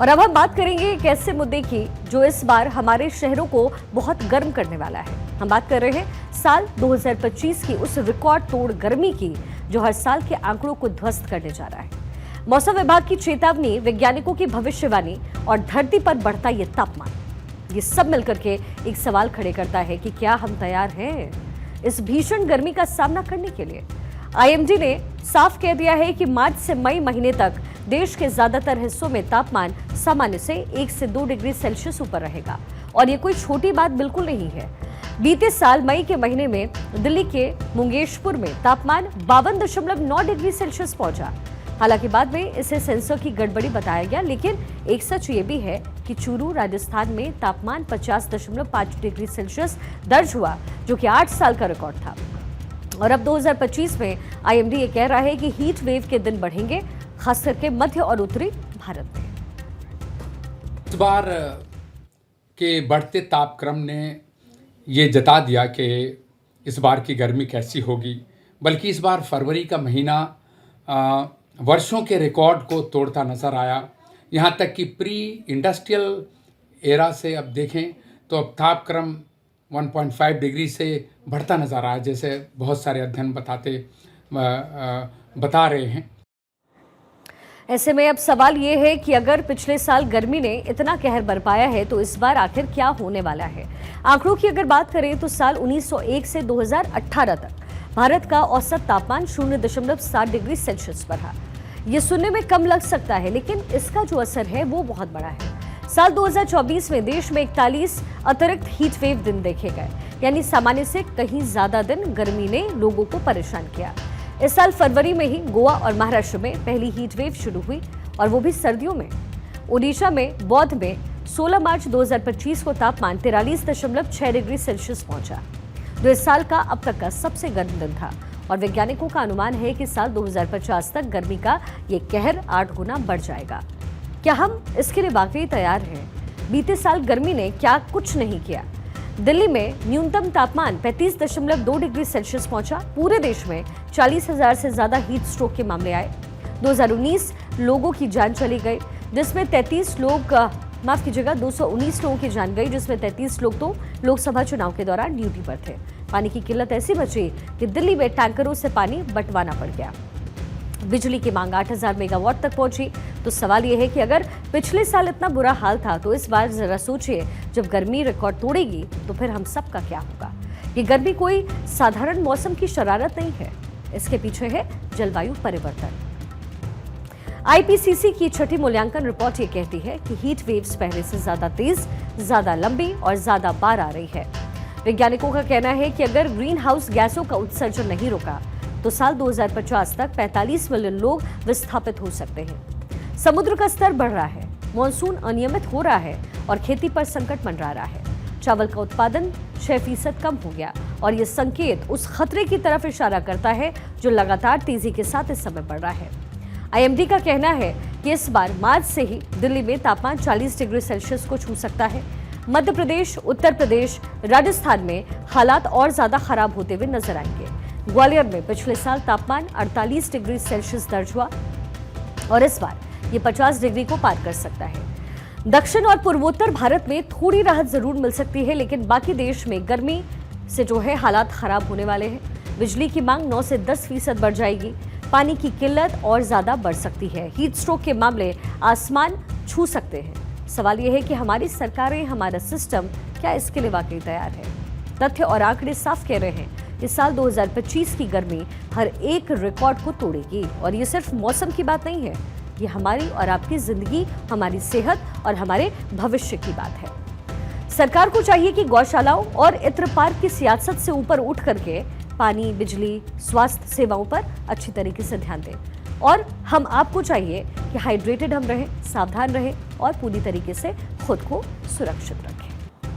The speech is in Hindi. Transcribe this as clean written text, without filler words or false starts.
और अब हम बात करेंगे एक ऐसे मुद्दे की जो इस बार हमारे शहरों को बहुत गर्म करने वाला है। हम बात कर रहे हैं साल 2025 की उस रिकॉर्ड तोड़ गर्मी की जो हर साल के आंकड़ों को ध्वस्त करने जा रहा है। मौसम विभाग की चेतावनी, वैज्ञानिकों की भविष्यवाणी और धरती पर बढ़ता ये तापमान, ये सब मिलकर के एक सवाल खड़े करता है कि क्या हम तैयार हैं इस भीषण गर्मी का सामना करने के लिए। आईएमडी ने साफ कह दिया है कि मार्च से मई महीने तक देश के ज्यादातर हिस्सों में तापमान सामान्य से 1 से 2 डिग्री सेल्सियस ऊपर रहेगा और ये कोई छोटी बात बिल्कुल नहीं है। बीते साल मई के महीने में दिल्ली के मुंगेशपुर में तापमान 52.9 डिग्री सेल्सियस पहुंचा। हालांकि बाद में इसे सेंसर की गड़बड़ी बताया गया, लेकिन एक सच ये भी है कि चूरू राजस्थान में तापमान 50.5 डिग्री सेल्सियस दर्ज हुआ, जो कि 8 साल का रिकॉर्ड था। और अब 2025 में आईएमडी ये कह रहा है कि हीट वेव के दिन बढ़ेंगे, खास करके मध्य और उत्तरी भारत में। इस बार के बढ़ते तापक्रम ने ये जता दिया कि इस बार की गर्मी कैसी होगी, बल्कि इस बार फरवरी का महीना वर्षों के रिकॉर्ड को तोड़ता नजर आया। यहाँ तक कि प्री इंडस्ट्रियल एरा से अब देखें तो अब तापक्रम 1.5 डिग्री से बढ़ता नजर आया, जैसे बहुत सारे अध्ययन बता रहे हैं। ऐसे में अब सवाल ये है कि अगर पिछले साल गर्मी ने इतना कहर बरपाया है तो इस बार आखिर क्या होने वाला है। आंकड़ों की अगर बात करें तो साल 1901 से 2018 तक भारत का औसत तापमान 0.7 डिग्री सेल्सियस पर रहा। ये सुनने में कम लग सकता है, लेकिन इसका जो असर है वो बहुत बड़ा है। साल 2024 में देश में 41 अतिरिक्त हीट वेव दिन देखे गए, यानी सामान्य से कहीं ज्यादा दिन गर्मी ने लोगों को परेशान किया। इस साल फरवरी में ही गोवा और महाराष्ट्र में पहली हीट वेव शुरू हुई, और वो भी सर्दियों में। ओडिशा में बौद्ध में 16 मार्च 2025 को तापमान 43.6 डिग्री सेल्सियस पहुंचा, जो इस साल का अब तक का सबसे गर्म दिन था। और वैज्ञानिकों का अनुमान है कि साल 2050 तक गर्मी का ये कहर 8 गुना बढ़ जाएगा। क्या हम इसके लिए वाकई तैयार हैं? बीते साल गर्मी ने क्या कुछ नहीं किया। दिल्ली में न्यूनतम तापमान 35.2 डिग्री सेल्सियस पहुंचा। पूरे देश में 40,000 से ज्यादा हीट स्ट्रोक के मामले आए। 2019 लोगों की जान चली गई, जिसमें 219 लोगों की जान गई, जिसमें 33 लोग तो लोकसभा चुनाव के दौरान ड्यूटी पर थे। पानी की किल्लत ऐसी बची कि दिल्ली में टैंकरों से पानी बंटवाना पड़ गया। बिजली की मांग 8,000 मेगावाट तक पहुंची। तो सवाल यह है कि अगर पिछले साल इतना बुरा हाल था तो इस बार जरा सोचिए, जब गर्मी रिकॉर्ड तोड़ेगी तो फिर हम सबका क्या होगा। ये गर्मी कोई साधारण मौसम की शरारत नहीं है, इसके पीछे है जलवायु परिवर्तन। आईपीसीसी की छठी मूल्यांकन रिपोर्ट ये कहती है कि हीट वेव्स पहले से ज्यादा तेज, ज्यादा लंबी और ज्यादा बार आ रही है। वैज्ञानिकों का कहना है कि अगर ग्रीन हाउस गैसों का उत्सर्जन नहीं रुका तो साल 2050 तक 45 मिलियन लोग विस्थापित हो सकते हैं। समुद्र का स्तर बढ़ रहा है, मॉनसून अनियमित हो रहा है और खेती पर संकट मंडरा रहा है। चावल का उत्पादन 6% कम हो गया, और ये संकेत उस खतरे की तरफ इशारा करता है जो लगातार तेजी के साथ इस समय बढ़ रहा है। आईएमडी का कहना है कि इस बार मार्च से ही दिल्ली में तापमान 40 डिग्री सेल्सियस को छू सकता है। मध्य प्रदेश, उत्तर प्रदेश, राजस्थान में हालात और ज्यादा खराब होते हुए नजर आएंगे। ग्वालियर में पिछले साल तापमान 48 डिग्री सेल्सियस दर्ज हुआ, और इस बार ये 50 डिग्री को पार कर सकता है। दक्षिण और पूर्वोत्तर भारत में थोड़ी राहत जरूर मिल सकती है, लेकिन बाकी देश में गर्मी से जो है हालात खराब होने वाले हैं। बिजली की मांग 9 से 10% बढ़ जाएगी। पानी की किल्लत और ज्यादा बढ़ सकती है। हीट स्ट्रोक के मामले आसमान छू सकते हैं। सवाल यह है कि हमारी सरकारें, हमारा सिस्टम क्या इसके लिए वाकई तैयार है। तथ्य और आंकड़े साफ कह रहे हैं, इस साल 2025 की गर्मी हर एक रिकॉर्ड को तोड़ेगी। और ये सिर्फ मौसम की बात नहीं है, ये हमारी और आपकी जिंदगी, हमारी सेहत और हमारे भविष्य की बात है। सरकार को चाहिए कि गौशालाओं और इत्र पार्क की सियासत से ऊपर उठ करके पानी, बिजली, स्वास्थ्य सेवाओं पर अच्छी तरीके से ध्यान दें। और हम आपको चाहिए कि हाइड्रेटेड हम रहें, सावधान रहें और पूरी तरीके से खुद को सुरक्षित रखें।